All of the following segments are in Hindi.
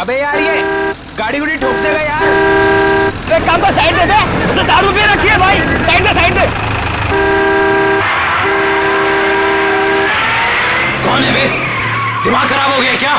अबे यार ये गाड़ी गुड़ी ठोक देगा यार। एक काम कर, साइड दे दे, उसने दारू पी रखी है भाई, साइड दे साइड दे। कौन है बे? दिमाग खराब हो गया क्या?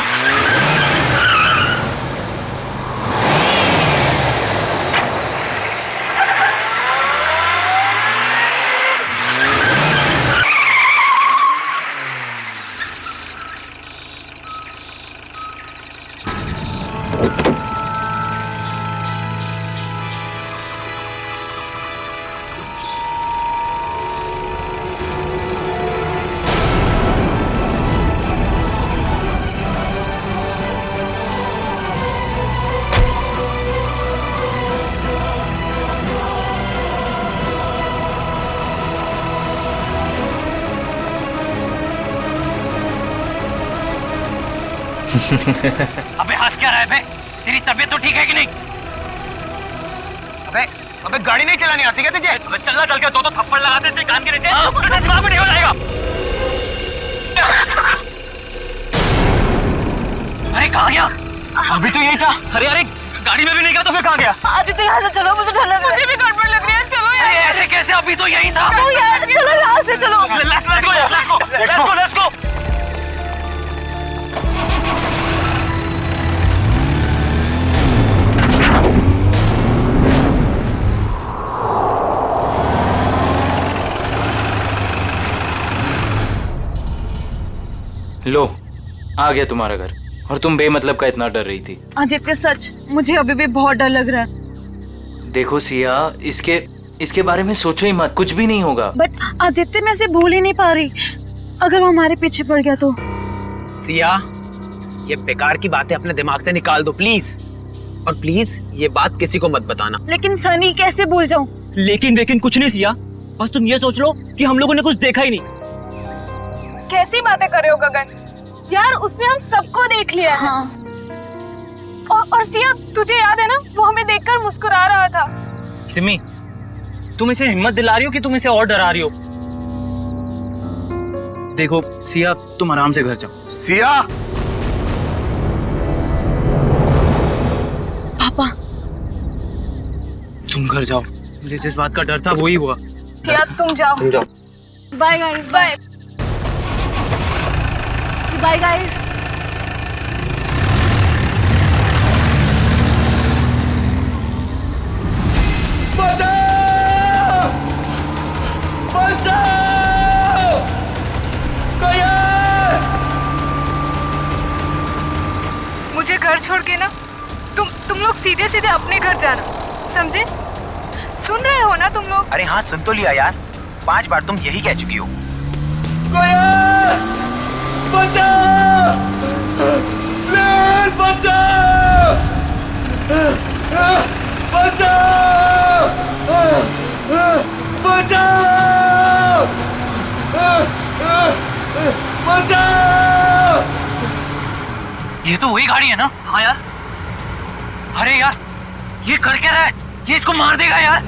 अबे हंस क्या रहा है बे? तेरी तबीयत तो ठीक है कि नहीं? अबे गाड़ी नहीं चलानी आती क्या तुझे? अबे चलना, चल के दो थप्पड़ लगाते से कान के नीचे तुझे दिमाग में नहीं हो जाएगा। अरे कहाँ गया? अभी तो यही था। अरे अरे गाड़ी में भी नहीं गया तो फिर कहाँ गया? आदित्य यहाँ से चलो, मुझे डर लग रहा है। मुझे भी गड़बड़ लग रही है, चलो अरे यार। ऐसे कैसे? अभी तो यही था। चलो यार, चलो यहाँ से चलो। Let's go. लो, आ गया तुम्हारा घर। और तुम बेमतलब का इतना डर रही थी। आदित्य सच, मुझे अभी भी बहुत डर लग रहा है। देखो सिया, इसके बारे में सोचो ही मत, कुछ भी नहीं होगा। बट आदित्य, मैं इसे भूल ही नहीं पा रही। अगर वो हमारे पीछे पड़ गया तो? सिया, ये बेकार की बातें अपने दिमाग से निकाल दो प्लीज। और प्लीज ये बात किसी को मत बताना। लेकिन सनी, कैसे भूल जाऊं? लेकिन कुछ नहीं सिया, बस तुम ये सोच लो कि हम लोगों ने कुछ देखा ही नहीं। कैसी बातें कर रहे हो गगन? यार उसने हम सबको देख लिया है। हाँ। और सिया, तुझे याद है ना, वो हमें देखकर मुस्कुरा रहा था। सिमी, तुम इसे हिम्मत दिला रही हो कि तुम इसे और डरा रही हो? देखो सिया, तुम आराम से घर जाओ। सिया, पापा, तुम घर जाओ, मुझे जिस बात का डर था वही हुआ। सिया तुम जाओ। Bye guys, bye bye guys. मुझे घर छोड़ के ना तुम लोग सीधे सीधे अपने घर जाना, समझे? सुन रहे हो ना तुम लोग? अरे हाँ, सुन तो लिया यार। 5 बार तुम यही कह चुकी हो। ये तो वही गाड़ी है ना? हाँ यार। अरे यार, ये कर क्या रहा है? ये इसको मार देगा यार।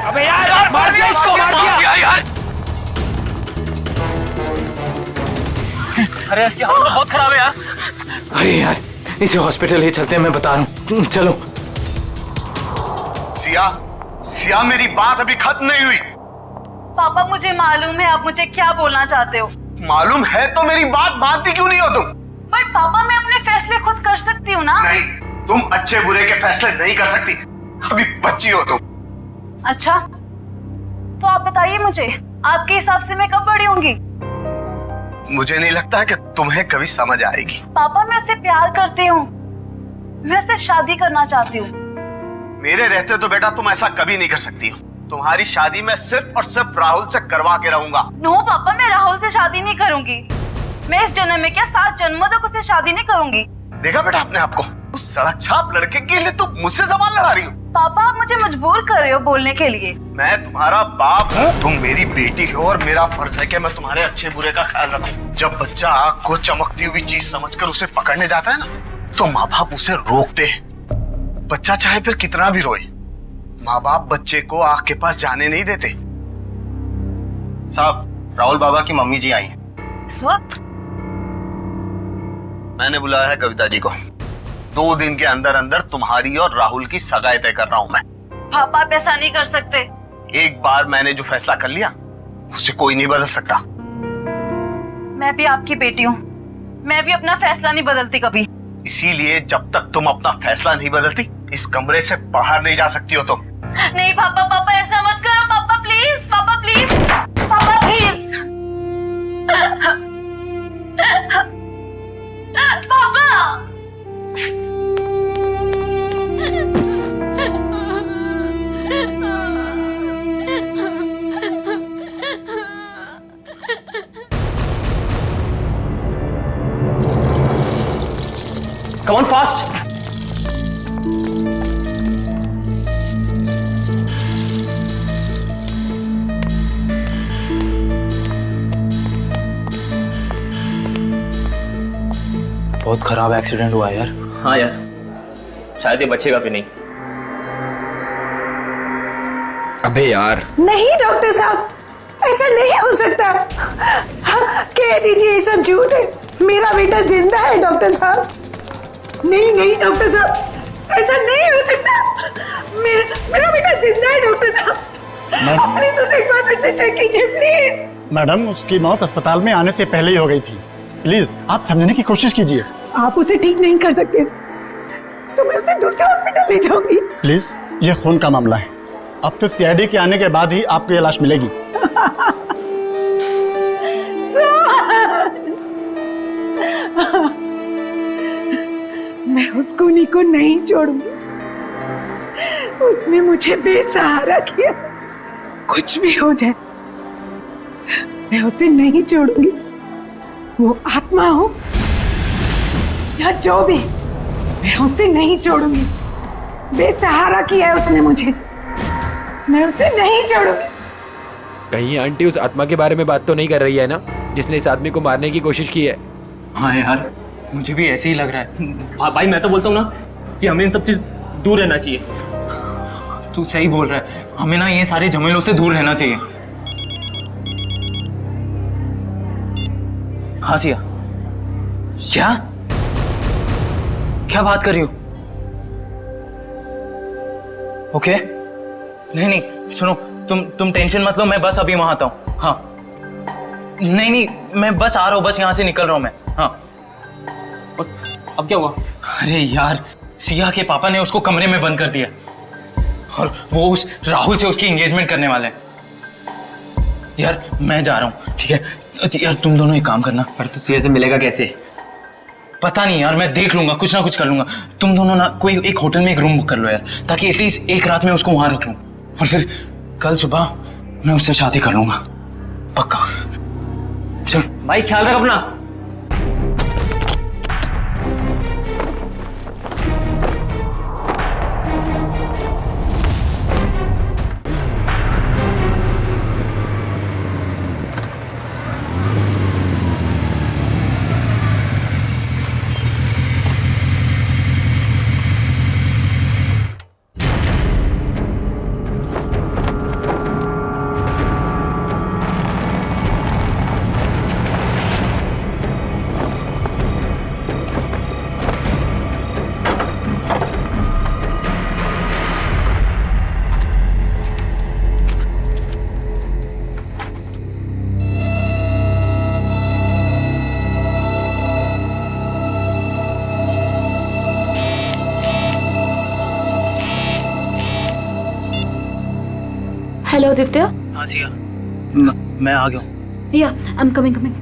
अबे यार मार दिया इसको, मार दिया यार। अरे इसकी हालत तो बहुत खराब है यार। अरे यार, इसे हॉस्पिटल ही चलते हैं, मैं बता रहा हूँ। चलो। सिया, मेरी बात अभी खत्म नहीं हुई। पापा, मुझे मालूम है आप मुझे क्या बोलना चाहते हो। मालूम है तो मेरी बात मानती क्यों नहीं हो तुम? बट पापा, मैं अपने फैसले खुद कर सकती हूँ ना। नहीं, तुम अच्छे बुरे के फैसले नहीं कर सकती। अभी बच्ची हो तुम। अच्छा, तो आप बताइए मुझे, आपके हिसाब से मैं कब बड़ी होंगी? मुझे नहीं लगता कि तुम्हें कभी समझ आएगी। पापा, मैं उससे प्यार करती हूँ, मैं उससे शादी करना चाहती हूँ। मेरे रहते तो बेटा तुम ऐसा कभी नहीं कर सकती हो। तुम्हारी शादी मैं सिर्फ और सिर्फ राहुल से करवा के रहूंगा। नो पापा, मैं राहुल से शादी नहीं करूंगी। मैं इस जन्म में क्या 7 जन्मों तक उससे शादी नहीं करूंगी। देखा बेटा अपने आप को, उस सड़क छाप लड़के के लिए तुम मुझसे जबान लड़ा रही हो। पापा, आप मुझे मजबूर कर रहे हो बोलने के लिए। मैं तुम्हारा बाप हूँ, तुम मेरी बेटी हो और मेरा फर्ज है कि मैं तुम्हारे अच्छे बुरे का ख्याल रखूं। जब बच्चा आग को चमकती हुई चीज समझकर उसे पकड़ने जाता है ना, तो माँ बाप उसे रोकते हैं। बच्चा चाहे फिर कितना भी रोए, माँ बाप बच्चे को आग के पास जाने नहीं देते। साहब, राहुल बाबा की मम्मी जी आई हैं। इस वक्त? मैंने बुलाया है कविता जी को। 2 दिन के अंदर अंदर तुम्हारी और राहुल की सगाई तय कर रहा हूं मैं। पापा आप ऐसा नहीं कर सकते। एक बार मैंने जो फैसला कर लिया उसे कोई नहीं बदल सकता। मैं भी आपकी बेटी हूँ, मैं भी अपना फैसला नहीं बदलती कभी। इसीलिए जब तक तुम अपना फैसला नहीं बदलती इस कमरे से बाहर नहीं जा सकती हो तुम। नहीं पापा, पापा ऐसा मत करो पापा, प्लीज पापा, प्लीज पापा, प्लीज पापा। Come on fast. बहुत खराब एक्सीडेंट हुआ यार। हाँ यार, शायद ये बचेगा भी नहीं। अबे यार, नहीं डॉक्टर साहब, ऐसा नहीं हो सकता। हाँ, कह दीजिए ये सब झूठ है। मेरा बेटा जिंदा है डॉक्टर साहब। नहीं नहीं डॉक्टर साहब, ऐसा नहीं हो सकता। मेरा बेटा जिंदा है डॉक्टर साहब। अपनी सुसाइड एक बार फिर से चेक कीजिए प्लीज। मैडम, उसकी मौत अस्पताल में आने से पहले ही हो गई थी। प्लीज आप समझने की कोशिश कीजिए। आप उसे ठीक नहीं कर सकते तो मैं उसे दूसरे हॉस्पिटल ले जाऊंगी। प्लीज, ये खून का मामला है। अब तो सीआईडी के आने के बाद ही आपको ये लाश मिलेगी। मैं उस खूनी को नहीं छोड़ूंगी। उसने मुझे बेसहारा किया। कुछ भी हो जाए मैं उसे नहीं छोड़ूंगी। वो आत्मा हो या जो भी, मैं उसे नहीं छोड़ूंगी। बेसहारा किया है उसने मुझे, मैं उसे नहीं छोड़ूंगी। कहीं आंटी उस आत्मा के बारे में बात तो नहीं कर रही है ना, जिसने इस आदमी को मारने की कोशिश की है? हाँ यार, मुझे भी ऐसे ही लग रहा है। भाई मैं तो बोलता हूँ ना कि हमें इन सब चीज दूर रहना चाहिए। तू सही बोल रहा है, हमें ना ये सारे झमेलों से दूर रहना चाहिए। हाँ सिया, क्या क्या बात कर रही हो? ओके, नहीं नहीं सुनो, तुम टेंशन मत लो, मैं बस अभी वहां आता हूँ। हाँ नहीं नहीं, मैं बस आ रहा हूँ, बस यहाँ से निकल रहा हूँ मैं। हाँ अब क्या हुआ? अरे यार, सिया के पापा ने उसको कमरे में बंद कर दिया और वो उस राहुल से उसकी एंगेजमेंट करने वाले हैं। यार मैं जा रहा हूँ, ठीक है? यार तुम दोनों एक काम करना। पर तू सिया से मिलेगा कैसे? पता नहीं यार, मैं देख लूंगा, कुछ ना कुछ कर लूंगा। तुम दोनों ना कोई एक होटल में एक रूम बुक कर लो यार, ताकि एटलीस्ट एक रात में उसको वहां रख लूं और फिर कल सुबह मैं उससे शादी कर लूंगा, पक्का। चल भाई ख्याल रख अपना। हेलो आदित्य। हाँ सिया, मैं आ गया हूँ। या I am coming coming.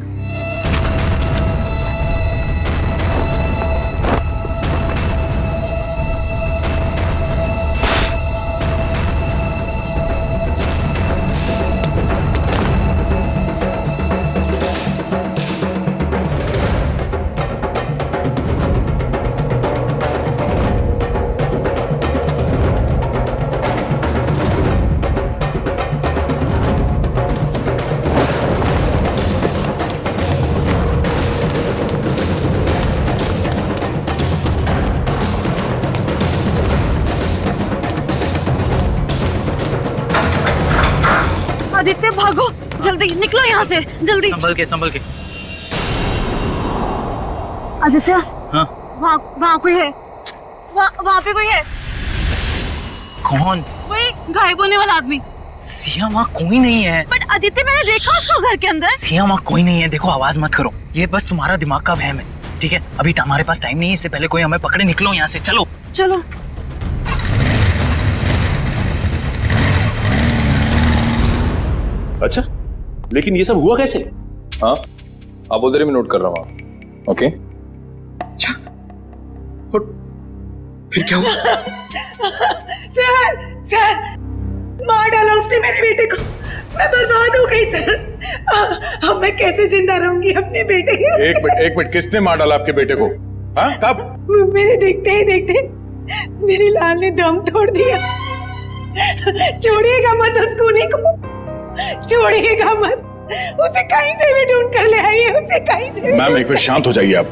Aditya भागो, जल्दी निकलो यहाँ से, जल्दी। संभल के। आदित्य, हाँ? वहाँ कोई है, वहाँ पे कोई है। कौन? वही गायब होने वाला आदमी। सिया, वहाँ कोई नहीं है। बट आदित्य, मैंने देखा उसको घर के अंदर। सिया, वहाँ कोई नहीं है। देखो, आवाज मत करो, ये बस तुम्हारा दिमाग का वहम है, ठीक है? अभी हमारे पास टाइम नहीं है, इससे पहले कोई हमें पकड़े। निकलो यहाँ से, चलो। चलो। अच्छा, लेकिन ये सब हुआ कैसे? हाँ, आप उधर ही मैं नोट कर रहा हूँ। ओके। अच्छा, और फिर क्या हुआ? सर, मार डाला उसने मेरे बेटे को। मैं बर्बाद हो गई सर। अब मैं कैसे जिंदा रहूंगी अपने बेटे के? एक मिनट, किसने मार डाला आपके बेटे को? हाँ, कब? मेरे देखते ही देखते मेरे लाल ने दम तोड़ दिया। छोड़िएगा मत उस खूनी को, छोड़िएगा मत। उसे कहीं से भी ढूंढ कर ले आइए, उसे कहीं से। मैम, एक मिनट शांत हो जाइए आप।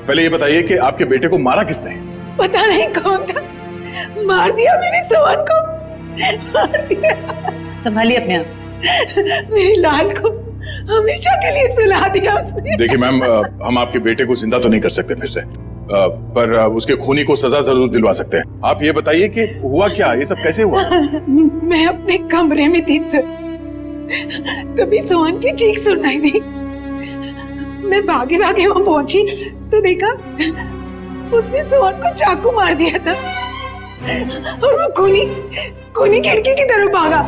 पहले ये बताइए कि आपके बेटे को मारा किसने? पता नहीं कौन था, मार दिया मेरे सोहन को, मार दिया। संभालिए अपने आप। मेरे लाल को हमेशा के लिए सुला दिया उसने। देखिए मैम, हम आपके बेटे को जिंदा तो नहीं कर सकते फिर से, पर उसके खूनी को सजा जरूर दिलवा सकते हैं। आप ये बताइए कि हुआ क्या, ये सब कैसे हुआ? मैं अपने कमरे में थी सर, तभी सोहन की चीख सुनाई दी। मैं भागे भागे वहां पहुंची तो देखा उसने सोहन को चाकू मार दिया था और वो खूनी खिड़की की तरफ भागा।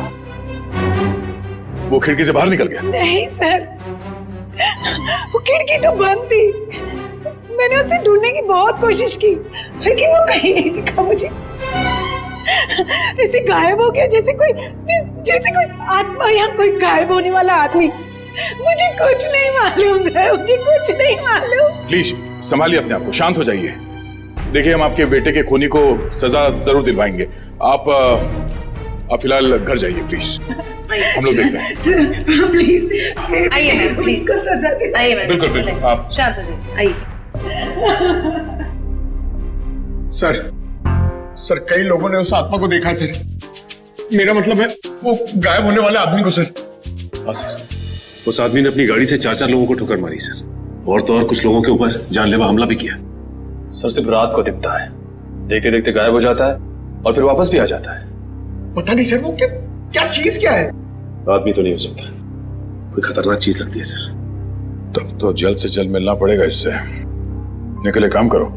वो खिड़की से बाहर निकल गया? नहीं सर, वो खिड़की तो बंद थी। मैंने उसे ढूंढने की बहुत कोशिश की, लेकिन वो कहीं नहीं दिखा मुझे। ऐसे गायब हो गया जैसे कोई आत्मा या कोई गायब होने वाला आदमी। मुझे कुछ नहीं मालूम है, मुझे कुछ नहीं मालूम। प्लीज संभालिए अपने आप को, शांत हो जाइए। देखिए, हम आपके बेटे के खूनी को सजा जरूर दिलवाएंगे। आप फिलहाल घर जाइए प्लीज, हम लोग देखते हैं। प्लीज आइए मैम, प्लीज को सजा दे। आइए मैम, बिल्कुल, आप शांत हो जाइए, आइए। सर, कई लोगों ने उस आत्मा को देखा सर। मेरा मतलब है वो गायब होने वाले आदमी को सर। हाँ सर, उस आदमी ने अपनी गाड़ी से 4 लोगों को ठोकर मारी सर, और तो और कुछ लोगों के ऊपर जानलेवा हमला भी किया। सर, सिर्फ रात को दिखता है, देखते देखते गायब हो जाता है और फिर वापस भी आ जाता है। पता नहीं सर, वो क्या चीज क्या है? आदमी तो नहीं हो सकता, कोई खतरनाक चीज लगती है सर। तब तो जल्द से जल्द मिलना पड़ेगा इससे। निकले, काम करो,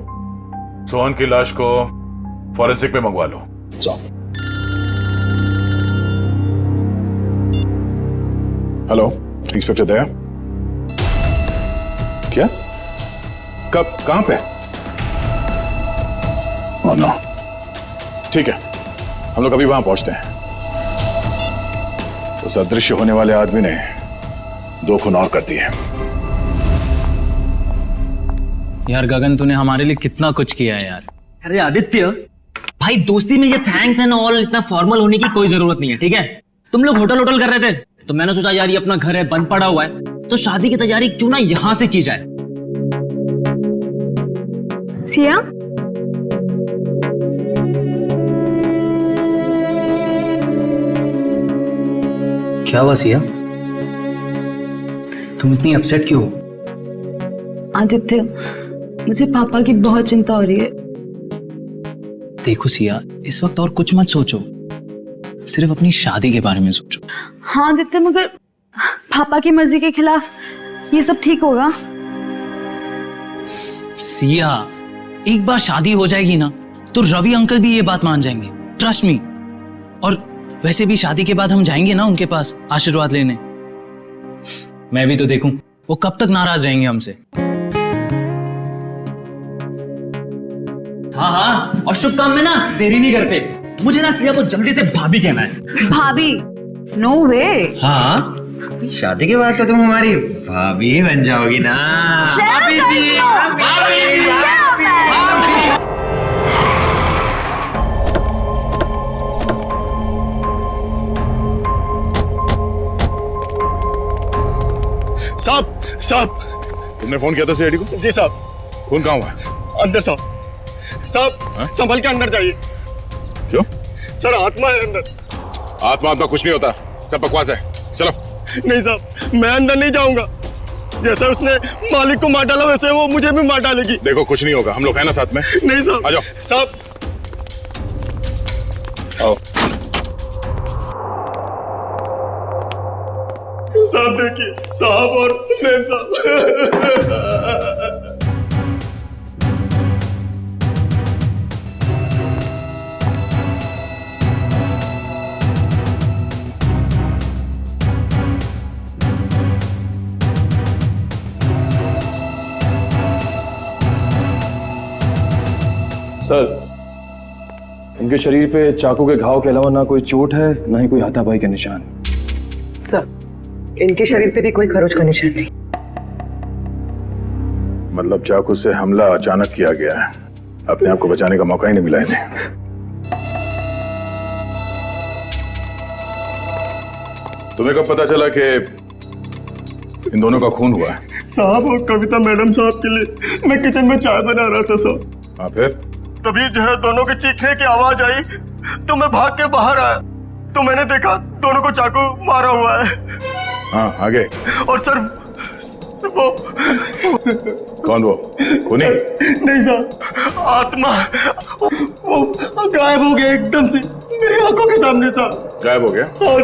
सोहन की लाश को फॉरेंसिक में मंगवा लो। जाओ। हेलो, इंस्पेक्टर दया। क्या? कब, कहां पे? ओह नो, ठीक है, हम लोग अभी वहां पहुंचते हैं। उस अदृश्य होने वाले आदमी ने 2 खून और कर दिए। यार गगन, तूने हमारे लिए कितना कुछ किया है यार। अरे आदित्य भाई, दोस्ती में ये थैंक्स एंड ऑल इतना फॉर्मल होने की कोई जरूरत नहीं है, ठीक है? तुम लोग होटल कर रहे थे तो मैंने सोचा यार ये अपना घर है, बंद पड़ा हुआ है, तो शादी की तैयारी क्यों ना यहां से की जाए। सिया, क्या हुआ सिया? तुम इतनी अपसेट क्यों हो? आदित्य, मुझे पापा की बहुत चिंता हो रही है। देखो सिया, इस वक्त और कुछ मत सोचो, सिर्फ अपनी शादी के बारे में सोचो। हाँ आदित्य, मगर पापा की मर्जी के खिलाफ ये सब ठीक होगा? सिया, एक बार शादी हो जाएगी ना तो रवि अंकल भी ये बात मान जाएंगे, ट्रस्ट मी। और वैसे भी शादी के बाद हम जाएंगे ना उनके पास आशीर्वाद लेने। मैं भी तो देखूं वो कब तक नाराज रहेंगे हमसे। हाँ, और शुभ काम में ना देरी नहीं करते। मुझे ना सिया को जल्दी से भाभी कहना है। भाभी? नो वे। हाँ, शादी के बाद तो तुम हमारी भाभी ही बन जाओगी ना। भाभी जी, साहब, तुमने फोन किया था सीआईडी को? जी साहब। खून कहाँ हुआ? अंदर साहब, संभल के अंदर जाइए। क्यों? सर, आत्मा है अंदर। आत्मा कुछ नहीं होता, सब बकवास है। चलो। नहीं साहब, मैं अंदर नहीं जाऊंगा। जैसा उसने मालिक को मार डाला वैसे वो मुझे भी मार डालेगी। देखो कुछ नहीं होगा, हम लोग हैं ना साथ में। नहीं साहब। आ जाओ साहब। आओ। साहब देखिए, साहब और मैम साहब। सर, इनके शरीर पे चाकू के घाव के अलावा ना कोई चोट है, ना ही कोई हाथापाई के निशान। सर, इनके शरीर पे भी कोई खरोच का निशान नहीं। मतलब चाकू से हमला अचानक किया गया है, अपने आप को बचाने का मौका ही नहीं मिला इन्हें। तुम्हें कब पता चला कि इन दोनों का खून हुआ है? साहब, वो कविता मैडम साहब के लिए मैं किचन में चाय बना रहा था साहब। हाँ, फिर? तभी जो है दोनों के चीखने की आवाज आई तो मैं भाग के बाहर आया तो मैंने देखा दोनों को चाकू मारा हुआ है। हाँ, आगे? और सर वो कौन वो? खूनी? नहीं साहब, आत्मा वो गायब हो गया एकदम से मेरी आंखों के सामने साहब। गायब हो गया? हाँ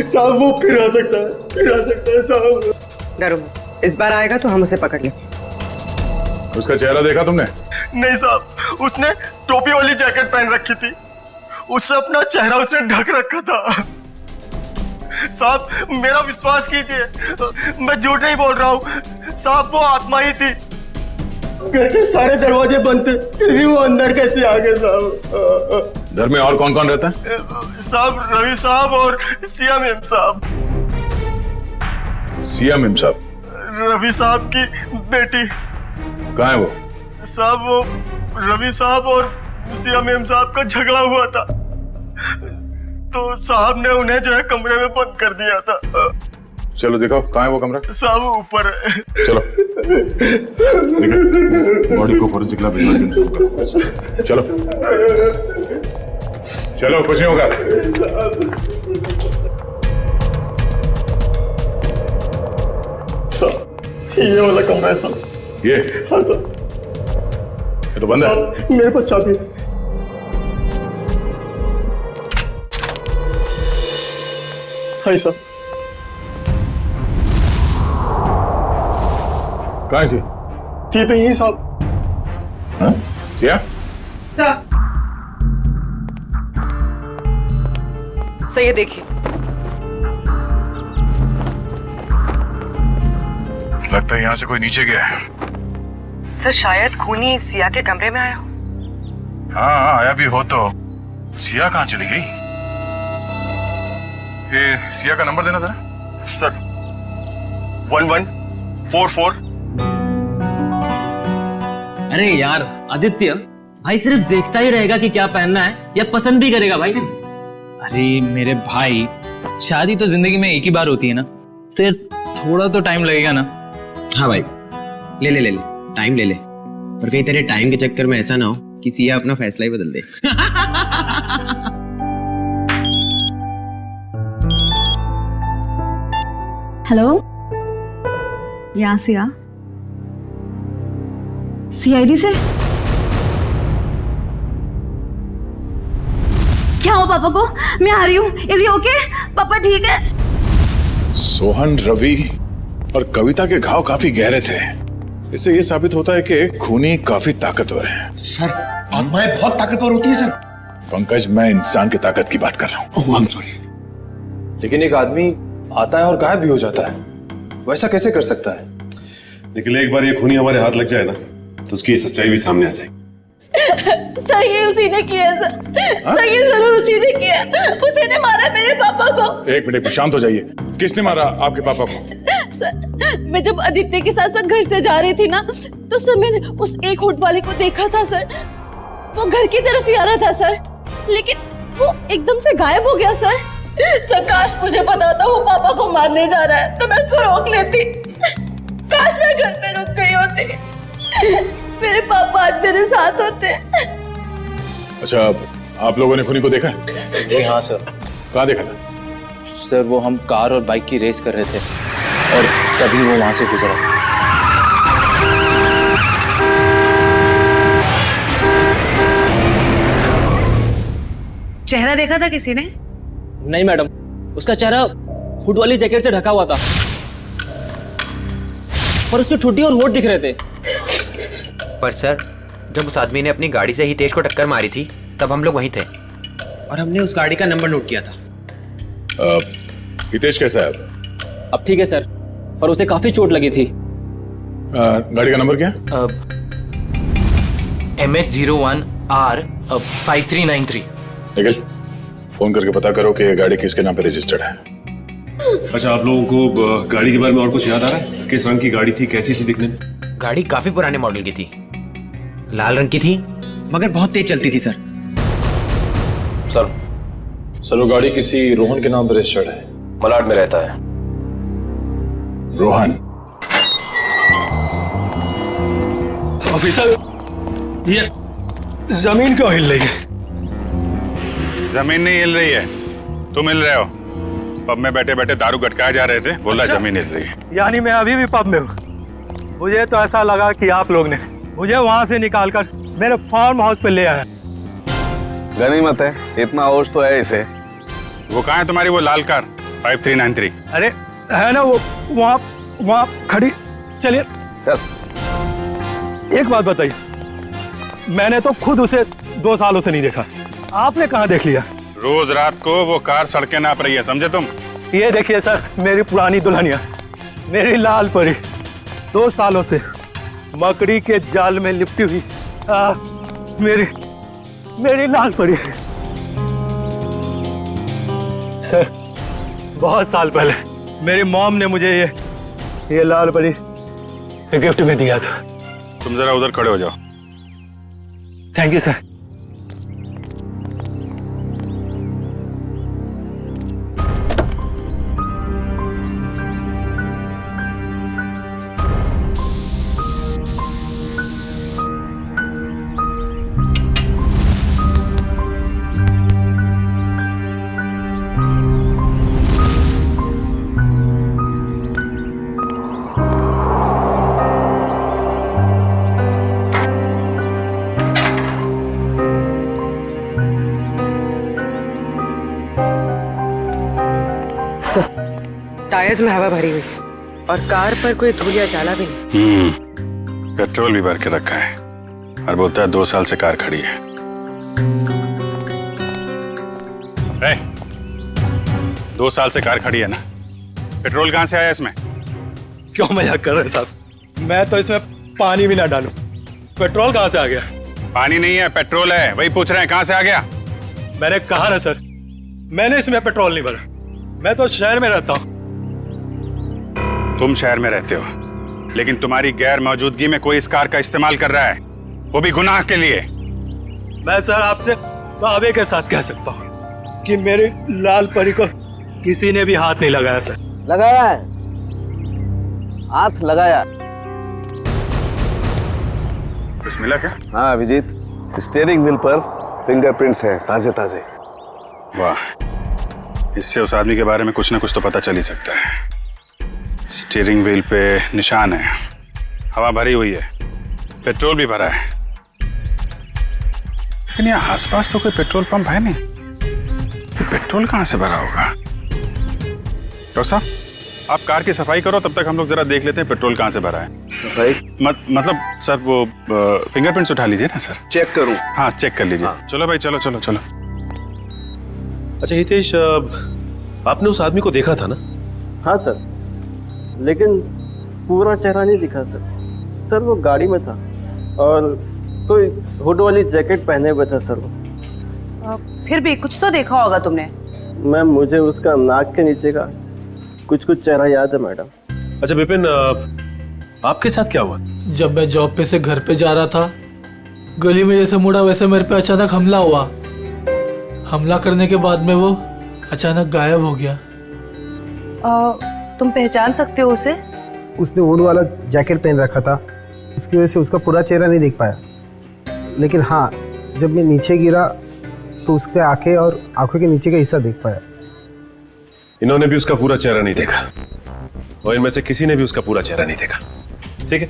साहब, वो फिर आ सकता है साहब। डरो मत, इस बार आएगा तो हम उसे पकड़ लेंगे। उसका चेहरा देखा तुमने? नहीं साहब, उसने टोपी वाली जैकेट पहन रखी थी, उससे अपना चेहरा उसने ढक रखा था। साहब मेरा विश्वास कीजिए, मैं झूठ नहीं बोल रहा हूँ साहब, वो आत्मा ही थी। घर के सारे दरवाजे बंद थे फिर भी वो अंदर कैसे आ गए साहब? घर में और कौन कौन रहता है? साहब रवि साहब और सिया मेम साहब। सिया मेम साहब? रवि साहब की बेटी। कहाँ है वो? साहब वो रवि साहब और सिया मेम साहब का झगड़ा हुआ था तो साहब ने उन्हें जो है कमरे में बंद कर दिया था। चलो दिखाओ, कहाँ है वो कमरा? साहब ऊपर है। चलो बॉडी को फोरेंसिक लैब भिजवा दो। चलो चलो, कुछ नहीं होगा। ये वाला कमरा है साहब। ये? हाँ सर। ये तो बंद है। मेरे पास चाबी है। हाँ सर। कहाँ है? ये तो यही साहब। हाँ? सिया? सर ये देखिए। लगता है यहाँ से कोई नीचे गया है। सर शायद खूनी सिया के कमरे में आया हो। हाँ, आया भी हो तो सिया कहाँ चली गई? ये सिया का नंबर देना जरा। सर 1144। अरे यार आदित्य, भाई सिर्फ देखता ही रहेगा कि क्या पहनना है या पसंद भी करेगा भाई? अरे मेरे भाई, शादी तो जिंदगी में एक ही बार होती है ना, तो यार थोड़ा तो टाइम लगेगा ना। हाँ भाई, ले ले ले ले, टाइम ले ले, पर कहीं तेरे टाइम के चक्कर में ऐसा ना हो कि सिया अपना फैसला ही बदल दे। हेलो, यहाँ सिया, सीआईडी से क्या हो पापा को? मैं आ रही हूँ। Is he okay? पापा ठीक है? सोहन, रवि और कविता के घाव काफी गहरे थे। इससे ये साबित होता है कि खूनी काफी ताकतवर है। सर आत्माएं बहुत ताकतवर होती है सर। पंकज, मैं इंसान की ताकत की बात कर रहा हूँ। I'm sorry। लेकिन एक आदमी आता है और गायब भी हो जाता है, वैसा कैसे कर सकता है? लेकिन एक बार ये खूनी हमारे हाथ लग जाए ना तो उसकी सच्चाई भी सामने आ जाएगी। सर ये उसी ने किया सर। सर ये जरूर उसी ने किया। उसी ने मारा मेरे पापा को। एक मिनट, शांत हो जाइए। किसने मारा आपके पापा को? सर मैं जब आदित्य के साथ घर से जा रही थी ना तो सर मैंने उस एक होट वाले को देखा था सर। वो घर की तरफ ही आ रहा था सर, लेकिन वो एकदम से गायब हो गया सर। सर काश मुझे पता होता वो पापा को मारने जा रहा है तो मैं उसको रोक लेती। काश मैं घर में रुक गई होती, मेरे पापा आज मेरे साथ होते। अच्छा, आप लोगों ने खूनी को देखा? जी हाँ सर। कहाँ देखा था? सर वो हम कार और बाइक की रेस कर रहे थे और तभी वो वहां से गुजरा था। चेहरा देखा था किसी ने? नहीं मैडम, उसका चेहरा हुड वाली जैकेट से ढका हुआ था और उसकी ठुड्डी और होठ दिख रहे थे। पर सर, जब उस आदमी ने अपनी गाड़ी से हितेश को टक्कर मारी थी तब हम लोग वहीं थे और हमने उस गाड़ी का नंबर नोट किया था। हितेश कैसा है अब ठीक है सर, पर उसे काफी चोट लगी थी। गाड़ी का नंबर क्या? MH01R5393। निखिल, फोन करके पता करो कि ये गाड़ी किसके नाम पे रजिस्टर्ड है। अच्छा, आप लोगों को गाड़ी के बारे में और कुछ याद आ रहा है? किस रंग की गाड़ी थी, कैसी थी दिखने में? गाड़ी काफी पुराने मॉडल की थी, लाल रंग की थी, मगर बहुत तेज चलती थी सर। सर वो गाड़ी किसी रोहन के नाम पर रजिस्टर्ड है, मलाड में रहता है। रोहन? ऑफिसर, ये जमीन क्यों हिल रही है? जमीन नहीं हिल रही है, तुम हिल रहे हो। पब में बैठे बैठे दारू गटकाए जा रहे थे, बोला जमीन हिल रही है। यानी मैं अभी भी पब में हूँ। मुझे तो ऐसा लगा कि आप लोग ने मुझे वहां से निकालकर मेरे फार्म हाउस पे ले आया। गनीमत है, इतना होश तो है इसे। वो कहाँ है तुम्हारी वो लाल कार 5393? अरे है ना वो वहाँ खड़ी। चलिए चल। एक बात बताइए, मैंने तो खुद उसे 2 सालों से नहीं देखा, आपने कहाँ देख लिया? रोज रात को वो कार सड़कें नाप रही है, समझे तुम? ये देखिए सर, मेरी पुरानी दुल्हनिया, मेरी लाल परी, 2 सालों से मकड़ी के जाल में लिपटी हुई मेरी लाल परी। सर, बहुत साल पहले मेरी मॉम ने मुझे ये लाल परी गिफ्ट में दिया था। तुम जरा उधर खड़े हो जाओ। Thank you sir. टायर्स में हवा भरी हुई है और कार पर कोई धूल या जाला भी नहीं। पेट्रोल भी भर के रखा है और बोलता है 2 साल से कार खड़ी है। 2 साल से कार खड़ी है ना, पेट्रोल कहाँ से आया इसमें? क्यों मजाक कर रहे हैं साहब? मैं तो इसमें पानी भी ना डालूं, पेट्रोल कहाँ से आ गया? पानी नहीं है, पेट्रोल है, वही पूछ रहे हैं कहाँ से आ गया। मैंने कहा ना सर, मैंने इसमें पेट्रोल नहीं भरा। मैं तो शहर में रहता हूँ। तुम शहर में रहते हो, लेकिन तुम्हारी गैर मौजूदगी में कोई इस कार का इस्तेमाल कर रहा है, वो भी गुनाह के लिए। मैं सर आपसे दावे के साथ कह सकता हूँ कि मेरी लाल परी को किसी ने भी हाथ नहीं लगाया सर। लगाया है, हाथ लगाया। कुछ मिला क्या? हाँ अभिजीत, स्टीयरिंग व्हील पर फिंगरप्रिंट्स हैं, ताजे ताजे। वाह, इससे उस आदमी के बारे में कुछ ना कुछ तो पता चल ही सकता है। स्टीयरिंग व्हील पे निशान है, हवा भरी हुई है, पेट्रोल भी भरा है, लेकिन यहाँ आसपास तो कोई पेट्रोल पंप है नहीं। तो पेट्रोल कहाँ से भरा होगा? डॉक्टर साहब, आप कार की सफाई करो, तब तक हम लोग जरा देख लेते हैं पेट्रोल कहाँ से भरा है। सफाई मतलब सर वो फिंगरप्रिंट्स उठा लीजिए ना सर। चेक करूं? हाँ चेक कर लीजिए। हाँ। चलो भाई, चलो चलो चलो। अच्छा हितेश, आपने उस आदमी को देखा था ना? हाँ सर, लेकिन पूरा चेहरा नहीं दिखा सर। सर वो गाड़ी में था और कोई हुड वाली जैकेट पहने हुए था सर वो। फिर भी कुछ तो देखा होगा तुमने। मैम मुझे उसका नाक के नीचे का कुछ चेहरा याद है मैडम। अच्छा विपिन, आपके साथ क्या हुआ? जब मैं जॉब पे से घर पे जा रहा था, गली में जैसे मुड़ा वैसे मेरे पे अचानक हमला हुआ। हमला करने के बाद में वो अचानक गायब हो गया। तुम पहचान सकते हो उसे? उसने वुड वाला जैकेट पहन रखा था, इसकी वजह से उसका पूरा चेहरा नहीं देख पाया। लेकिन हाँ, जब मैं नीचे गिरा तो उसके आंखें और आंखों के नीचे का हिस्सा देख पाया। इन्होंने भी उसका पूरा चेहरा नहीं देखा और इनमें से किसी ने भी उसका पूरा चेहरा नहीं देखा। ठीक है,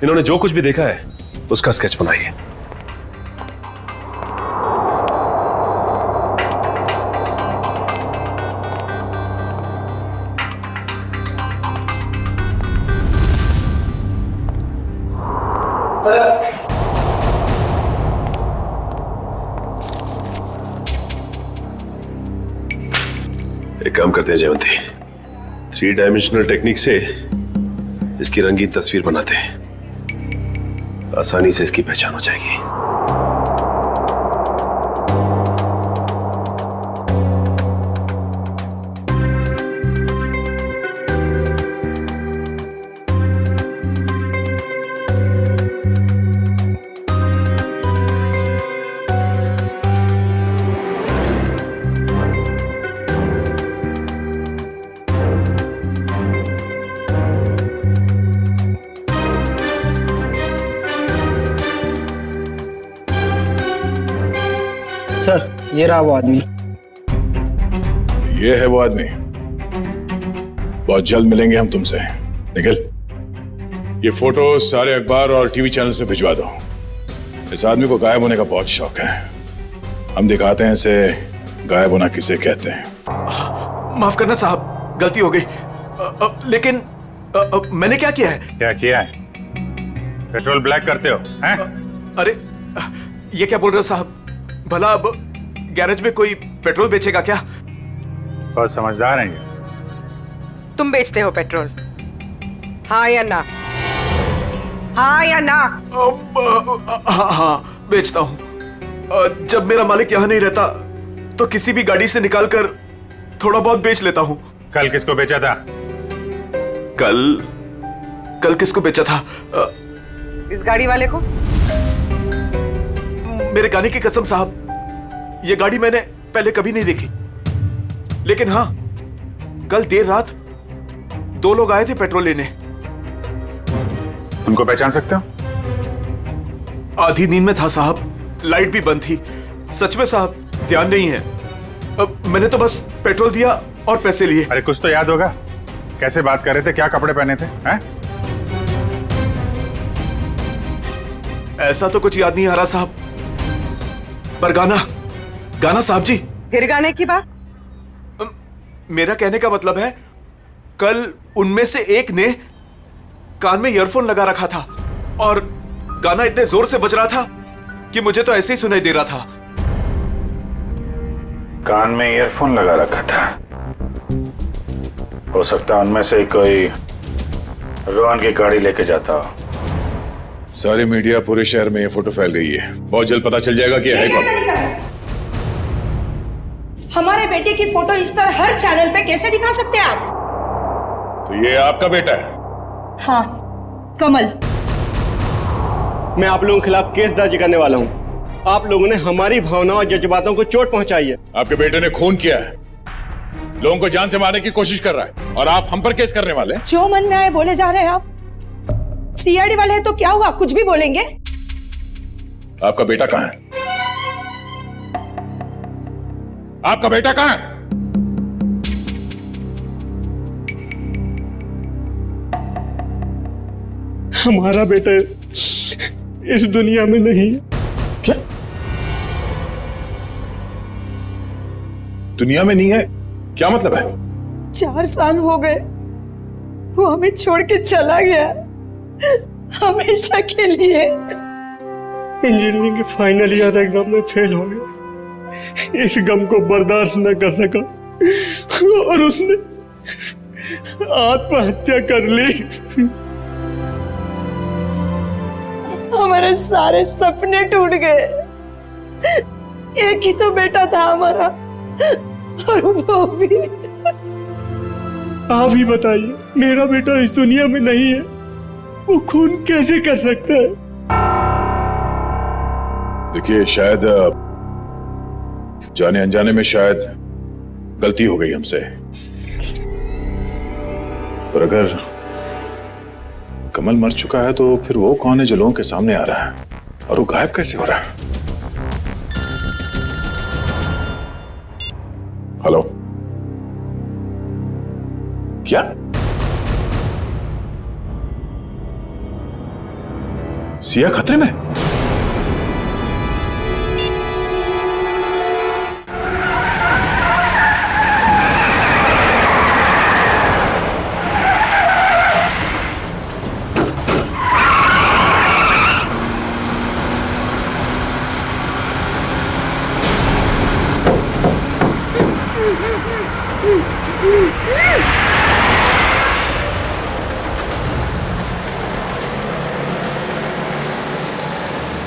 इन्होंने जो कुछ भी देखा है उसका स्केच बनाइए। एक काम करते हैं जयवंती, 3 डायमेंशनल टेक्निक से इसकी रंगीन तस्वीर बनाते हैं, आसानी से इसकी पहचान हो जाएगी। सर, ये रहा वो आदमी। ये है वो आदमी। बहुत जल्द मिलेंगे हम तुमसे। निखिल, ये फोटो सारे अखबार और टीवी चैनल्स में भिजवा दो। इस आदमी को गायब होने का बहुत शौक है। हम दिखाते हैं इसे गायब होना किसे कहते हैं। माफ करना साहब, गलती हो गई। लेकिन मैंने क्या किया है? क्या किया है? पेट्रोल ब्लैक करते हो हैं? अरे ये क्या बोल रहे हो साहब? भला अब गैरेज में कोई पेट्रोल बेचेगा क्या? बहुत समझदार हैं ये। तुम बेचते हो पेट्रोल, हाँ या ना? हाँ या ना? हाँ, बेचता हूँ। जब मेरा मालिक यहाँ नहीं रहता तो किसी भी गाड़ी से निकालकर थोड़ा बहुत बेच लेता हूँ। कल किसको बेचा था? कल किसको बेचा था? इस गाड़ी वाले को। मेरे गाने की कसम साहब, ये गाड़ी मैंने पहले कभी नहीं देखी। लेकिन हाँ, कल देर रात 2 लोग आए थे पेट्रोल लेने। उनको पहचान सकते हो? आधी नींद में था साहब, लाइट भी बंद थी। सच में साहब, ध्यान नहीं है। अब मैंने तो बस पेट्रोल दिया और पैसे लिए। अरे कुछ तो याद होगा, कैसे बात कर रहे थे, क्या कपड़े पहने थे? हैं? ऐसा तो कुछ याद नहीं आ रहा साहब, पर गाना साहब जी। फिर गाने की बात? मेरा कहने का मतलब है, कल उनमें से एक ने कान में ईयरफोन लगा रखा था और गाना इतने जोर से बज रहा था कि मुझे तो ऐसे ही सुनाई दे रहा था। कान में ईयरफोन लगा रखा था? हो सकता है उनमें से कोई रोहन की गाड़ी लेके जाता हो। सारी मीडिया, पूरे शहर में ये फोटो फैल गई है। बहुत जल्द पता चल जाएगा कि है कौन। हमारे बेटे की फोटो इस तरह हर चैनल पे कैसे दिखा सकते हैं आप? तो ये आपका बेटा है? हाँ, कमल। मैं आप लोगों के खिलाफ केस दर्ज करने वाला हूँ। आप लोगों ने हमारी भावनाओं और जज्बातों को चोट पहुंचाई है। आपके बेटे ने खून किया है, लोगों को जान से मारने की कोशिश कर रहा है, और आप हम पर केस करने वाले हैं? जो मन में आए बोले जा रहे हैं आप। सीआईडी वाले हैं तो क्या हुआ, कुछ भी बोलेंगे। आपका बेटा कहाँ है? आपका बेटा कहाँ है? हमारा बेटा इस दुनिया में नहीं है। क्या? दुनिया में नहीं है? क्या मतलब है? 4 साल हो गए, वो हमें छोड़ के चला गया, हमेशा के लिए। इंजीनियरिंग के फाइनल ईयर एग्जाम में फेल हो गया। इस गम को बर्दाश्त न कर सका और उसने आत्महत्या कर ली। हमारे सारे सपने टूट गए। एक ही तो बेटा था हमारा, और वो भी। आप ही बताइए, मेरा बेटा इस दुनिया में नहीं है, वो खून कैसे कर सकता है? देखिए, शायद जाने अनजाने में शायद गलती हो गई हमसे, पर अगर कमल मर चुका है तो फिर वो कौन है जो लोगों के सामने आ रहा है, और वो गायब कैसे हो रहा है? हेलो, क्या? सिया खतरे में?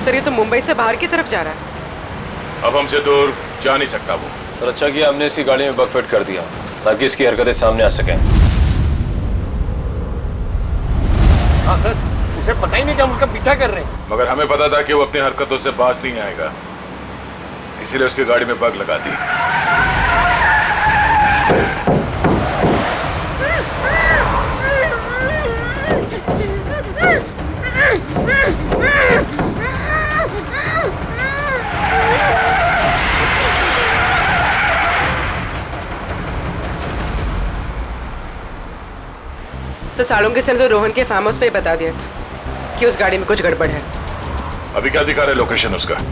सर ये तो मुंबई से बाहर की तरफ जा रहा है। अब हमसे दूर जा नहीं सकता वो। सर अच्छा किया हमने इसकी गाड़ी में बग फिट कर दिया ताकि इसकी हरकतें सामने आ सकें। हाँ सर, उसे पता ही नहीं कि हम उसका पीछा कर रहे हैं। मगर हमें पता था कि वो अपनी हरकतों से बाज नहीं आएगा, इसीलिए उसकी गाड़ी में बग लगा दी। सर सालुंगे सर तो रोहन के फार्म हाउस पे ही बता दिया था कि उस गाड़ी में कुछ गड़बड़ है। अभी क्या दिखा रहे लोकेशन उसका?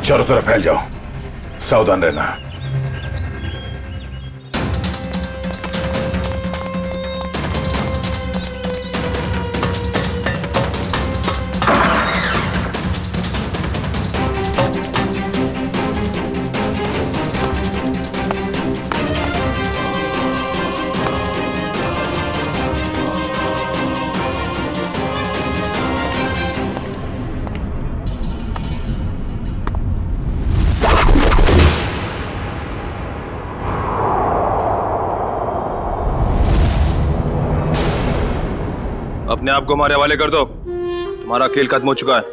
चारों तरफ फैल जाओ, सावधान रहना। अपने आप को हमारे हवाले कर दो, तुम्हारा खेल खत्म हो चुका है।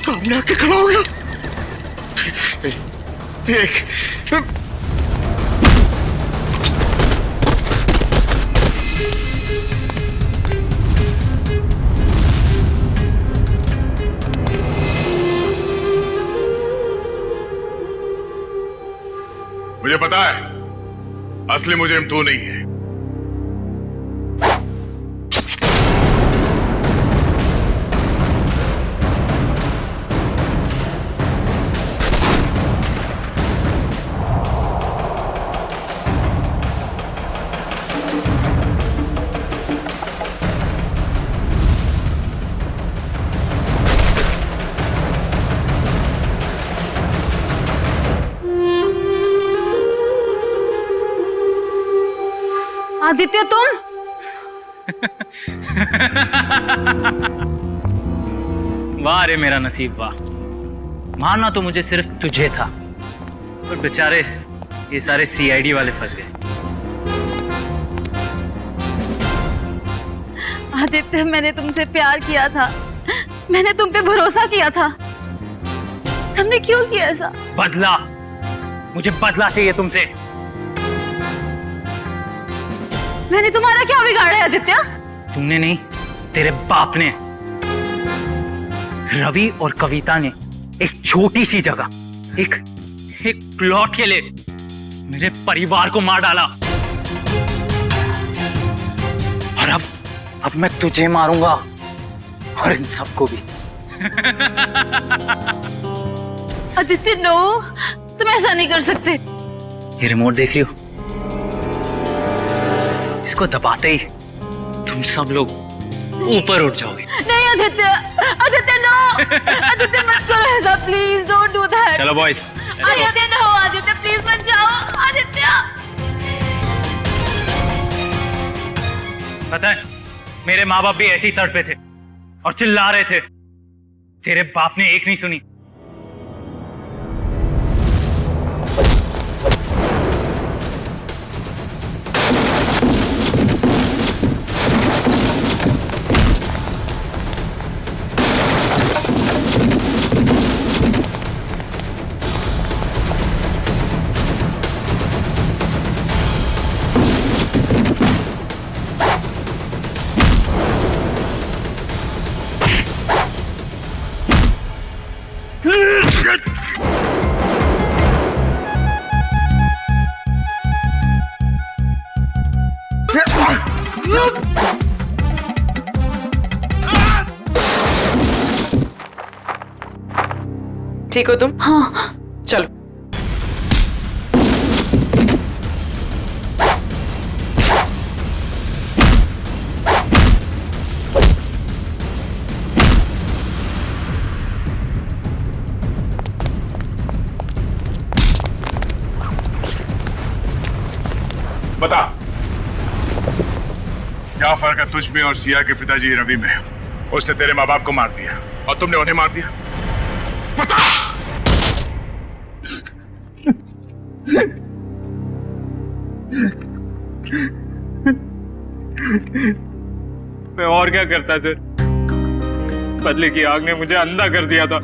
सामने आके खड़ा हो गया। देख मुझे पता है असली मुजरिम तू नहीं है। आदित्य तुम? वाह रे मेरा नसीब वाह, मारना तो मुझे सिर्फ तुझे था, और बेचारे ये सारे सीआईडी वाले फंस गए। आदित्य मैंने तुमसे प्यार किया था, मैंने तुम पे भरोसा किया था, तुमने क्यों किया ऐसा? बदला, मुझे बदला चाहिए तुमसे। मैंने तुम्हारा क्या बिगाड़ा है आदित्य? तुमने नहीं, तेरे बाप ने। रवि और कविता ने एक छोटी सी जगह, एक प्लॉट के लिए मेरे परिवार को मार डाला, और अब मैं तुझे मारूंगा और इन सबको भी। आदित्य नो, तुम ऐसा नहीं कर सकते। ये रिमोट देख रही हो? इसको दबाते ही तुम सब लोग ऊपर उठ जाओगे। नहीं आदित्य, आदित्य नो, आदित्य मत करो ऐसा, प्लीज डोंट डू दैट। चलो boys. Aditya no, Aditya please मत जाओ, आदित्य। पता है मेरे माँ बाप भी ऐसे ही तड़पे थे और चिल्ला रहे थे, तेरे बाप ने एक नहीं सुनी। ठीक हो तुम? हाँ। चलो। बता क्या फर्क है तुझ में और सिया के पिताजी रवि में? उसने तेरे माँ बाप को मार दिया और तुमने उन्हें मार दिया। बता। मैं और क्या करता सर, बदले की आग ने मुझे अंधा कर दिया था।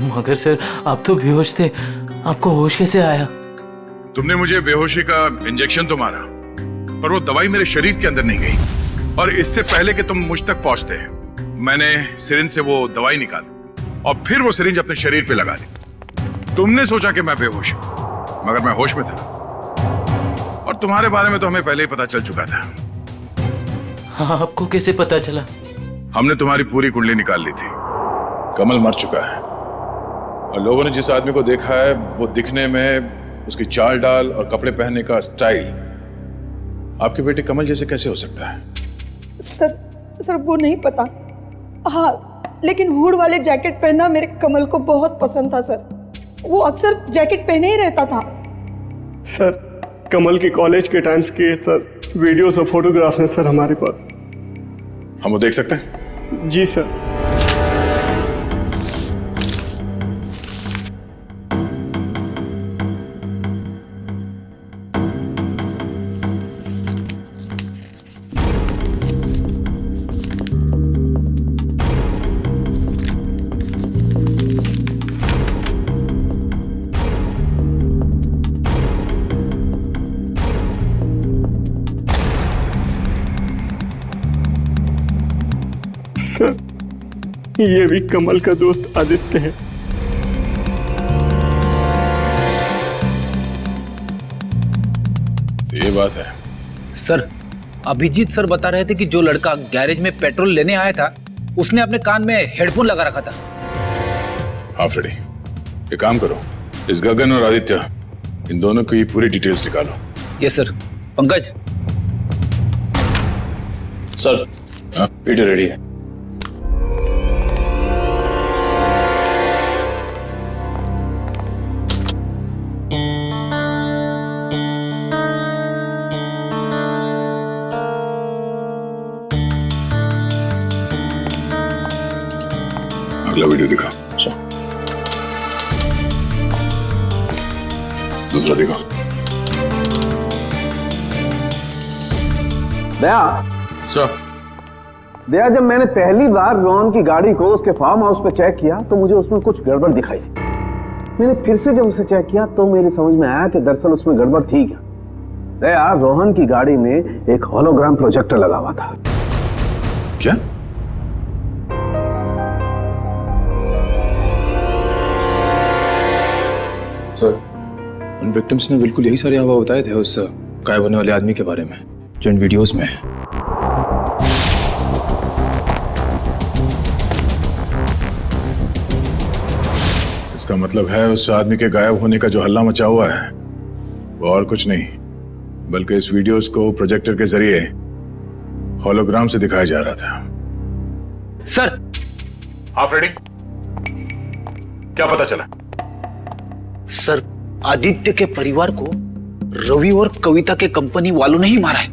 मगर सर आप तो बेहोश थे, आपको होश कैसे आया? तुमने मुझे बेहोशी का इंजेक्शन तो मारा, पर वो दवाई मेरे शरीर के अंदर नहीं गई। और इससे पहले कि तुम मुझ तक पहुंचते मैंने सिरिंज से वो दवाई निकाली और फिर वो सिरिंज अपने शरीर पे लगा दी। तुमने सोचा कि मैं बेहोश हूं, मगर मैं होश में था। और तुम्हारे बारे में तो हमें पहले ही पता चल चुका था। हाँ, आपको कैसे पता चला? हमने तुम्हारी पूरी कुंडली निकाल ली थी। कमल मर चुका है और लोगों ने जिस आदमी को देखा है वो दिखने में, उसकी चाल डाल और कपड़े पहनने का स्टाइल आपके बेटे कमल जैसे कैसे हो सकता है? सर वो नहीं पता। हाँ, लेकिन हुड वाले जैकेट पहनना मेरे कमल को बहुत पसंद था सर। वो अक्सर जैकेट पहने ही रहता था। सर कमल के कॉलेज के टाइम्स के सर वीडियोस और फोटोग्राफ्स हैं सर हमारे पास। हम वो देख सकते हैं? जी सर। ये भी कमल का दोस्त आदित्य है। ये बात है सर। अभिजीत सर बता रहे थे कि जो लड़का गैरेज में पेट्रोल लेने आया था उसने अपने कान में हेडफोन लगा रखा था। हाँ फ्रेडी, एक काम करो, इस गगन और आदित्य इन दोनों की पूरी डिटेल्स निकालो। Yes sir. Pankaj. Sir video ready है। अगला वीडियो दिखा। दूसरा दिखा। दया सर। दया, जब मैंने पहली बार रोहन की गाड़ी को उसके फार्म हाउस पे चेक किया तो मुझे उसमें कुछ गड़बड़ दिखाई दी। मैंने फिर से जब उसे चेक किया तो मेरी समझ में आया कि दरअसल उसमें गड़बड़ थी क्या। दया, रोहन की गाड़ी में एक होलोग्राम प्रोजेक्टर लगा हुआ था। क्या? सर उन विक्टिम्स ने बिल्कुल यही सारे हवा बताए थे उस गायब होने वाले आदमी के बारे में जो इन वीडियोस में है। इसका मतलब है उस आदमी के गायब होने का जो हल्ला मचा हुआ है वो और कुछ नहीं, बल्कि इस वीडियोस को प्रोजेक्टर के जरिए होलोग्राम से दिखाया जा रहा था। सर। हाँ फ्रेडी, क्या पता चला? सर, आदित्य के परिवार को रवि और कविता के कंपनी वालों ने ही मारा है।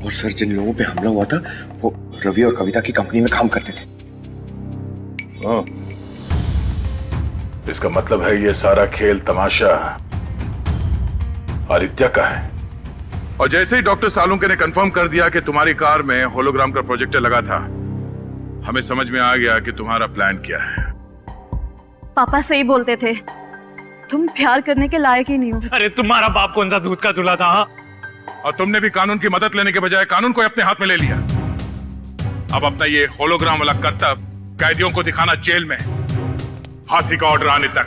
और सर, जिन लोगों पे हमला हुआ था वो रवि और कविता की कंपनी में काम करते थे। इसका मतलब है ये सारा खेल तमाशा आदित्य का है। और जैसे ही डॉक्टर सालुंके ने कंफर्म कर दिया कि तुम्हारी कार में होलोग्राम का प्रोजेक्टर लगा था, हमें समझ में आ गया कि तुम्हारा प्लान क्या है। पापा सही बोलते थे, तुम प्यार करने के लायक ही नहीं हो। अरे तुम्हारा बाप कौन सा दूध का दूल्हा था? और तुमने भी कानून की मदद लेने के बजाय कानून को अपने हाथ में ले लिया। अब अपना ये होलोग्राम वाला करतब कैदियों को दिखाना जेल में, फांसी का ऑर्डर आने तक।